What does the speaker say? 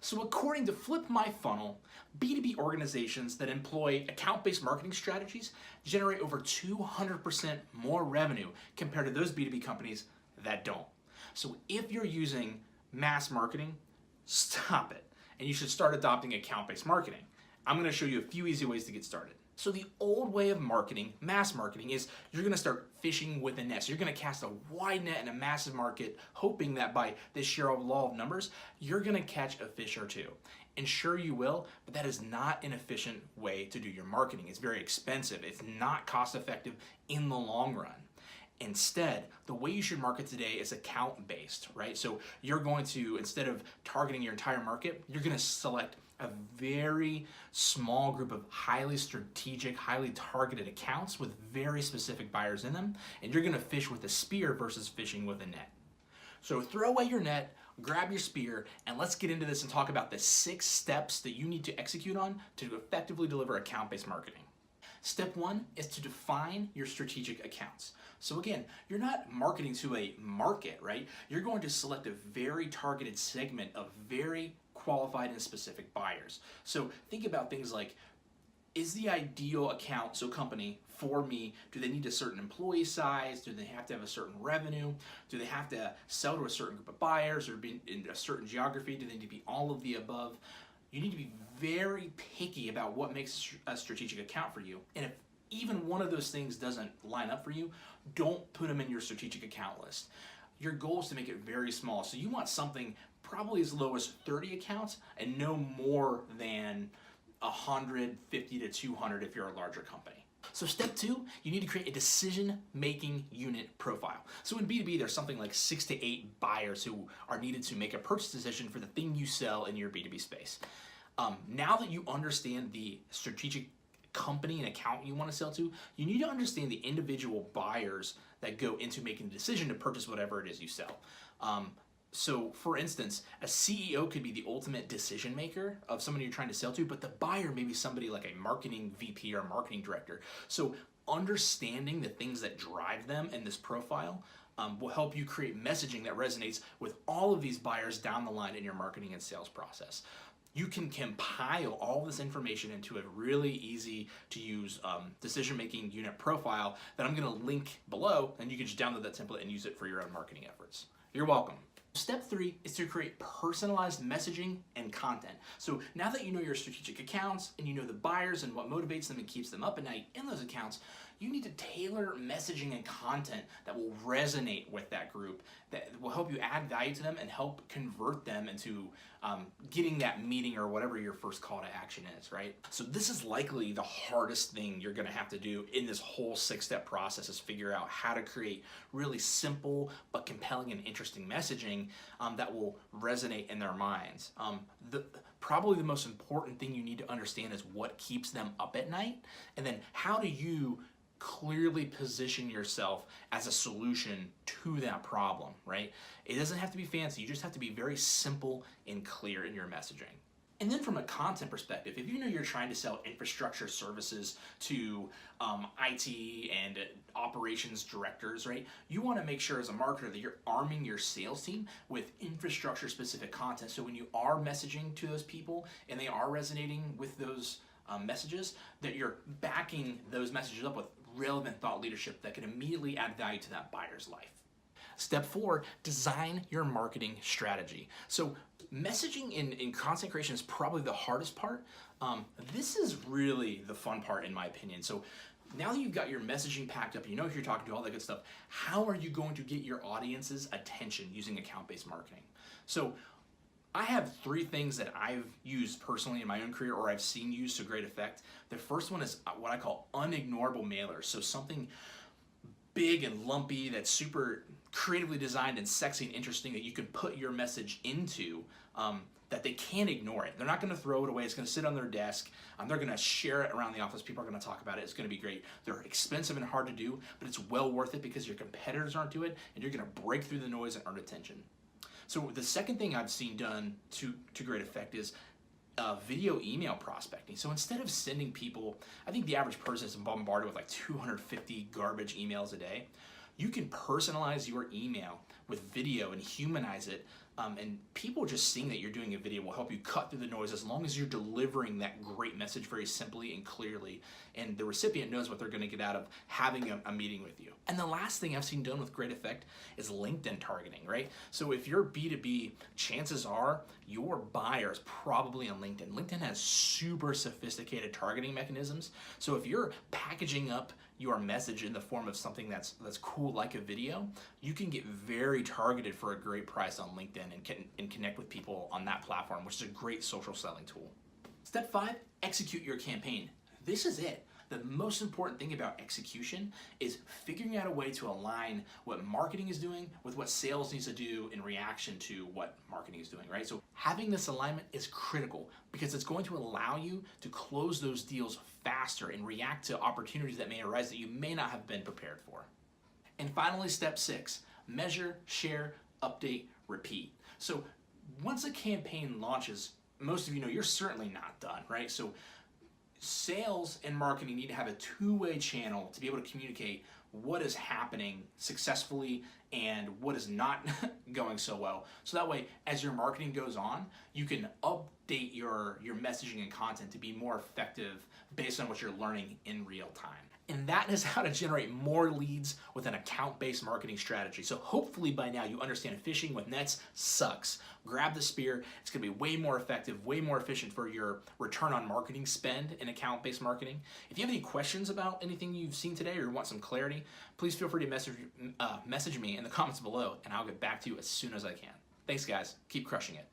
So according to Flip My Funnel, B2B organizations that employ account-based marketing strategies generate over 200% more revenue compared to those B2B companies that don't. So if you're using mass marketing, stop it. And you should start adopting account-based marketing. I'm going to show you a few easy ways to get started. So the old way of marketing, mass marketing, is you're going to start fishing with a net. So you're going to cast a wide net in a massive market, hoping that by this sheer law of numbers, you're going to catch a fish or two. And sure you will, but that is not an efficient way to do your marketing. It's very expensive. It's not cost effective in the long run. Instead, the way you should market today is account-based, right? So you're going to, instead of targeting your entire market, you're going to select a very small group of highly strategic, highly targeted accounts with very specific buyers in them, and you're going to fish with a spear versus fishing with a net. So throw away your net, grab your spear, and let's get into this and talk about the 6 steps that you need to execute on to effectively deliver account-based marketing. Step 1 is to define your strategic accounts. So again, you're not marketing to a market, right? You're going to select a very targeted segment of very qualified and specific buyers. So think about things like, is the ideal account, so company, for me, do they need a certain employee size? Do they have to have a certain revenue? Do they have to sell to a certain group of buyers or be in a certain geography? Do they need to be all of the above? You need to be very picky about what makes a strategic account for you. And if even one of those things doesn't line up for you, don't put them in your strategic account list. Your goal is to make it very small. So you want something probably as low as 30 accounts and no more than 150 to 200 if you're a larger company. So step 2, you need to create a decision-making unit profile. So in B2B, there's something like 6 to 8 buyers who are needed to make a purchase decision for the thing you sell in your B2B space. Now that you understand the strategic company and account you want to sell to, you need to understand the individual buyers that go into making the decision to purchase whatever it is you sell. So for instance, a CEO could be the ultimate decision maker of someone you're trying to sell to, but the buyer may be somebody like a marketing VP or a marketing director. So understanding the things that drive them in this profile will help you create messaging that resonates with all of these buyers down the line in your marketing and sales process. You can compile all this information into a really easy to use decision-making unit profile that I'm going to link below, and you can just download that template and use it for your own marketing efforts. You're welcome. Step 3 is to create personalized messaging and content. So now that you know your strategic accounts and you know the buyers and what motivates them and keeps them up at night in those accounts, you need to tailor messaging and content that will resonate with that group, that will help you add value to them and help convert them into getting that meeting or whatever your first call to action is, right? So this is likely the hardest thing you're gonna have to do in this whole 6-step process, is figure out how to create really simple but compelling and interesting messaging that will resonate in their minds. Probably the most important thing you need to understand is what keeps them up at night, and then how do you clearly position yourself as a solution to that problem, right? It doesn't have to be fancy. You just have to be very simple and clear in your messaging. And then from a content perspective, if you know you're trying to sell infrastructure services to IT and operations directors, right? You want to make sure as a marketer that you're arming your sales team with infrastructure specific content. So when you are messaging to those people and they are resonating with those messages, that you're backing those messages up with relevant thought leadership that can immediately add value to that buyer's life. Step 4, design your marketing strategy. So messaging in content creation is probably the hardest part. This is really the fun part in my opinion. So now that you've got your messaging packed up, you know who you're talking to, all that good stuff, how are you going to get your audience's attention using account-based marketing? So I have 3 things that I've used personally in my own career or I've seen used to great effect. The first one is what I call unignorable mailers. So something big and lumpy that's super creatively designed and sexy and interesting that you can put your message into, that they can't ignore it. They're not going to throw it away. It's going to sit on their desk. They're going to share it around the office. People are going to talk about it. It's going to be great. They're expensive and hard to do, but it's well worth it because your competitors aren't doing it, and you're going to break through the noise and earn attention. So the second thing I've seen done to great effect is video email prospecting. So instead of sending people, I think the average person is bombarded with like 250 garbage emails a day. You can personalize your email with video and humanize it And people just seeing that you're doing a video will help you cut through the noise as long as you're delivering that great message very simply and clearly, and the recipient knows what they're going to get out of having a meeting with you. And the last thing I've seen done with great effect is LinkedIn targeting, right? So if you're B2B, chances are your buyer is probably on LinkedIn. LinkedIn has super sophisticated targeting mechanisms. So if you're packaging up your message in the form of something that's cool like a video, you can get very targeted for a great price on LinkedIn and connect with people on that platform, which is a great social selling tool. Step 5, execute your campaign. This is it. The most important thing about execution is figuring out a way to align what marketing is doing with what sales needs to do in reaction to what marketing is doing, right? So having this alignment is critical because it's going to allow you to close those deals faster and react to opportunities that may arise that you may not have been prepared for. And finally, step 6, measure, share, update, repeat. So once a campaign launches, most of you know you're certainly not done, right? So sales and marketing need to have a two-way channel to be able to communicate what is happening successfully and what is not going so well. So that way, as your marketing goes on, you can update your messaging and content to be more effective based on what you're learning in real time. And that is how to generate more leads with an account-based marketing strategy. So hopefully by now you understand fishing with nets sucks. Grab the spear. It's going to be way more effective, way more efficient for your return on marketing spend in account-based marketing. If you have any questions about anything you've seen today or want some clarity, please feel free to message me in the comments below and I'll get back to you as soon as I can. Thanks guys. Keep crushing it.